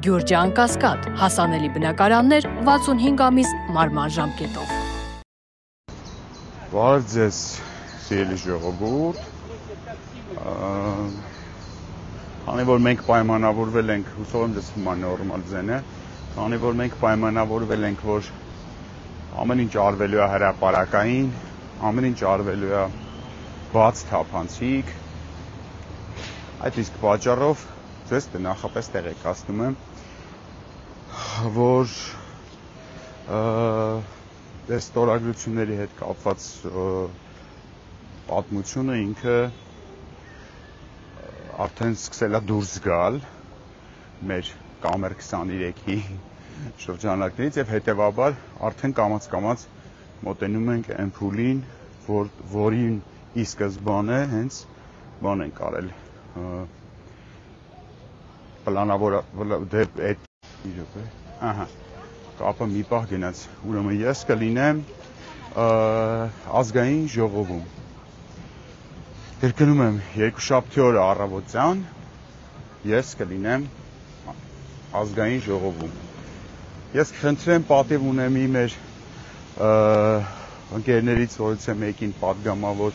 Գյուրջան Կասկադ, հասանելի բնակարաններ 65 ամիս մարման ժամկետով։ Բարև ձեզ, սիրելի ժողովուրդ։ Քանի որ մենք պայմանավորվել ենք, հուսով եմ դες հիմա նորմալ ձեն է, քանի որ մենք պայմանավորվել ենք, որ ամեն ինչ արվելու է հրապարակային, ամեն ինչ արվելու է բաց թափանցիկ, այդ իսկ պատճառով ձեզ նախապես տեղեկացնում եմ, որ ստորագրությունների հետ կապված պատմությունը ինքը արդեն սկսել է դուրս գալ մեր Կամեր 23-ի շրջանակներից եւ հետեւաբար արդեն կամաց-կամաց մոտենում ենք այն փուլին, որին ի սկզբանե հենց բան ենք արել պլանավոր կապը մի պահ գնաց, ուրեմն ես կլինեմ ազգային ժողովում, կրկնում եմ երկուշաբթի օրը առավոտյան ես կլինեմ ազգային ժողովում, ես կխնդրեմ պատիվ ունեմի մեր ընկերներից որից է մեկին պատգամավոր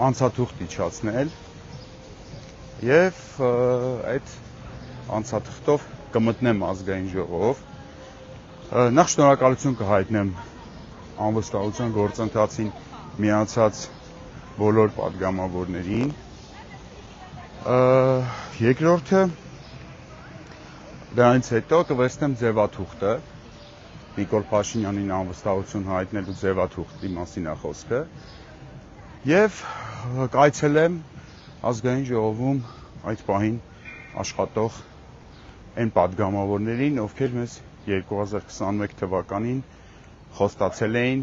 անցաթուղթ իջացնել եւ այդ անցաթղթով կմտնեմ ազգային ժողով, նախ շնորհակալություն կհայտնեմ անվստահության գործընթացին միացած բոլոր պատգամավորներին, երկրորդը դրանից հետո կվերցնեմ ձևաթուղթը, Նիկոլ Փաշինյանին անվստահություն հայտնելու ձևաթուղթի մասին է խոսքը, եւ կայցելեմ ազգային ժողովում այդ պահին աշխատող այն պատգամավորներին, ովքեր մեզ 2021 թվականին խոստացել էին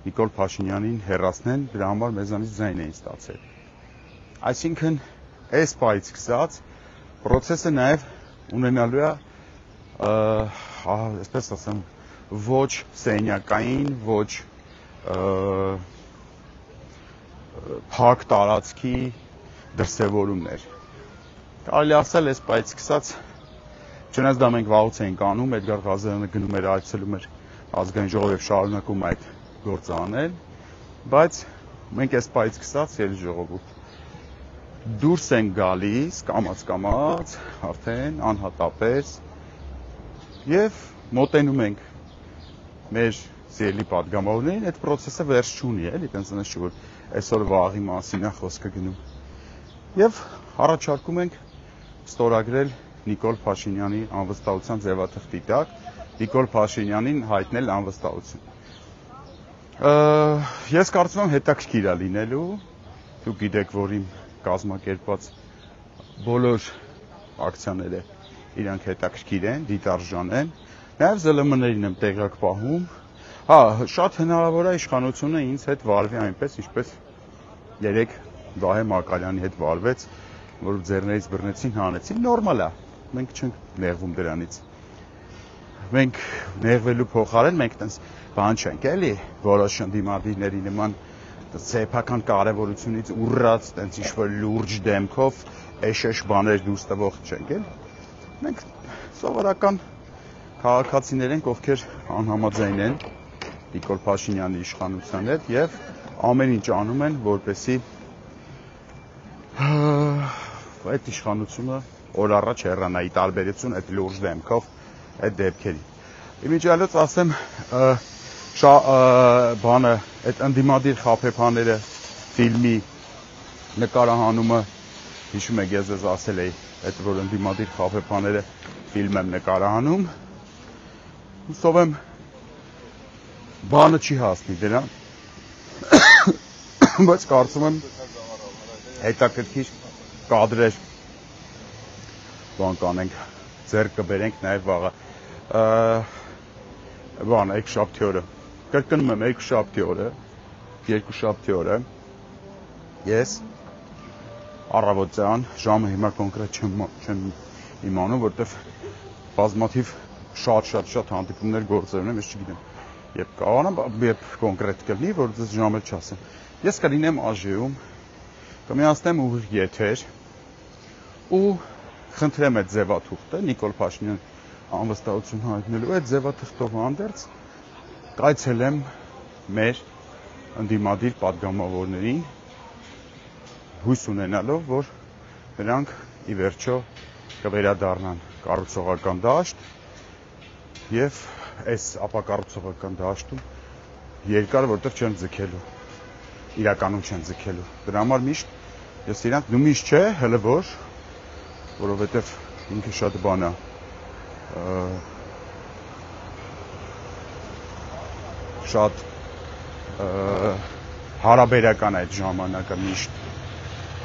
Նիկոլ Փաշինյանին հեռացնեն, դրա համար մեզանից ձայն էին ստացել։ Այսինքն, այս պահից սկսած process-ը նաև ունենալու է, այսպես ասեմ, ոչ սենյակային, ոչ փակ տարածքի դրսևորումներ։ Կարելի ասել, այս պահից սկսած, չնայած դա մենք վաղուց էինք անում, Էդգար Ղազարյանը գնում էր այցելում էր ազգային ժողով եւ շարունակում այդ գործը անել, բայց մենք այս պահից սկսած ելի ժողովուրդ դուրս ենք գալիս կամաց-կամաց, արդեն անհատապես եւ մոտենում ենք մեր սիրելի պատգամավորներին, այդ process-ը վերջ չունի, էլի, տենց չի որ այսօր վաղի մասին է խոսքը գնում։ Եվ առաջարկում ենք ստորագրել Նիկոլ Փաշինյանի անվստահության ձևաթղթի տակ, Նիկոլ Փաշինյանին հայտնել անվստահություն։ Ես կարծում եմ հետաքրքիր է լինելու, դուք գիտեք, որ իմ կազմակերպված բոլոր ակցիաները իրանք հետաքրքիր են, դիտարժան են, նաև ԶԼՄ-ներին եմ տեղյակ պահում, շատ հնարավոր է իշխանությունը ինձ հետ վարվի այնպես, ինչպես երեք Վահե Մակարյանի հետ վարվեց, որ ձեռներից բռնեցին, հանեցին, նորմալ է, մենք չենք նեղվում դրանից։ Մենք նեղվելու փոխարեն մենք տենց բան չենք, էլի, որոշ ընդդիմադիրների նման սեփական կարևորությունից ուռած, տենց ինչ-որ լուրջ դեմքով էշեշ բաներ դուրս տվող չենք, էլի։ Մենք սովորական քաղաքացիներ ենք, ովքեր անհամաձայն են Նիկոլ Փաշինյանի իշխանության հետ եւ ամեն ինչ անում են, որպեսզի այդ իշխանությունը օր առաջ հեռանա ի տարբերություն այդ լուրջ դեմքով այդ դեպքերի։ Իմիջիալոց ասեմ, բանը այդ ընդդիմադիր խաբեբաները ֆիլմի նկարահանումը հիշում եք ես ասել էի, այդ որ ընդդիմադիր խաբեբաները ֆիլմ եմ նկարահանում, հուսով եմ բանը չի հասնի դրան, բայց կարծում եմ հետաքրքիր կադրեր բան կանենք, ձեռք կբերենք նաև վաղը, բան երկուշաբթի օրը, կրկնում եմ երկուշաբթի օրը, ես առավոտյան, ժամը հիմա կոնկրետ չեմ իմանում, որտեվ բազմաթիվ շատ հանդիպումներ գործեր ունեմ, ես չգիտեմ, երբ կարողանամ, երբ կոնկրետ կլինի, որ ձեզ ժամը չասեմ։ Ես կլինեմ ԱԺ-ում, կմիացնեմ ուղիղ եթեր, ու խնդրեմ այդ ձևաթուղթը Նիկոլ Փաշինյան անվստահություն հայտնելու այդ ձևաթղթով հանդերձ կայցելեմ մեր ընդդիմադիր պատգամավորներին հույս ունենալով, որ նրանք ի վերջո կվերադառնան կառուցողական դաշտ եւ այս ապակառուցողական դաշտում երկար որտեղ չեն ձգելու, իրականում չեն ձգելու։ Դրա համար միշտ ես իրանք նույնիսկ չէ, հələ որովհետեւ ինքը շատ բան է, շատ հարաբերական այդ ժամանակը միշտ,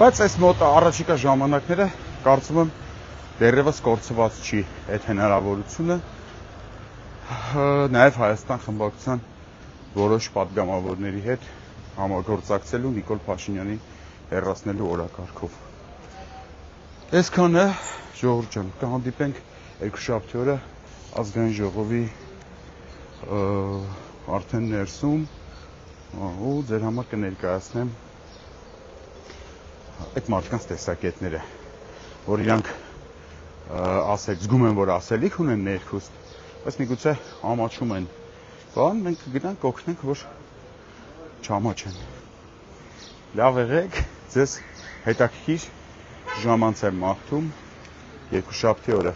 բայց այս մոտ առաջիկա ժամանակները կարծում եմ դեռևս կորցված չի այդ հնարավորությունը, նաև Հայաստան խմբակցության որոշ պատգամավորների հետ համագործակցելու Նիկոլ Փաշինյանին հեռացնելու օրակարգով։ Այսքանը, ժողովուրդ ջան, կհանդիպենք երկուշաբթի օրը ազգային ժողովի արդեն ներսում ու ձեր համար կներկայացնեմ այդ մարդկանց տեսակետները, որ իրանք զգում են, որ ասելիք ունեն ներքուստ, բայց միգուցե ամաչում են, բան մենք կգնանք օգնենք, որ չամաչեն։ Լավ եղեք, ձեզ հետաքրքիր ժամանց եմ մաղթում երկուշաբթի օրը։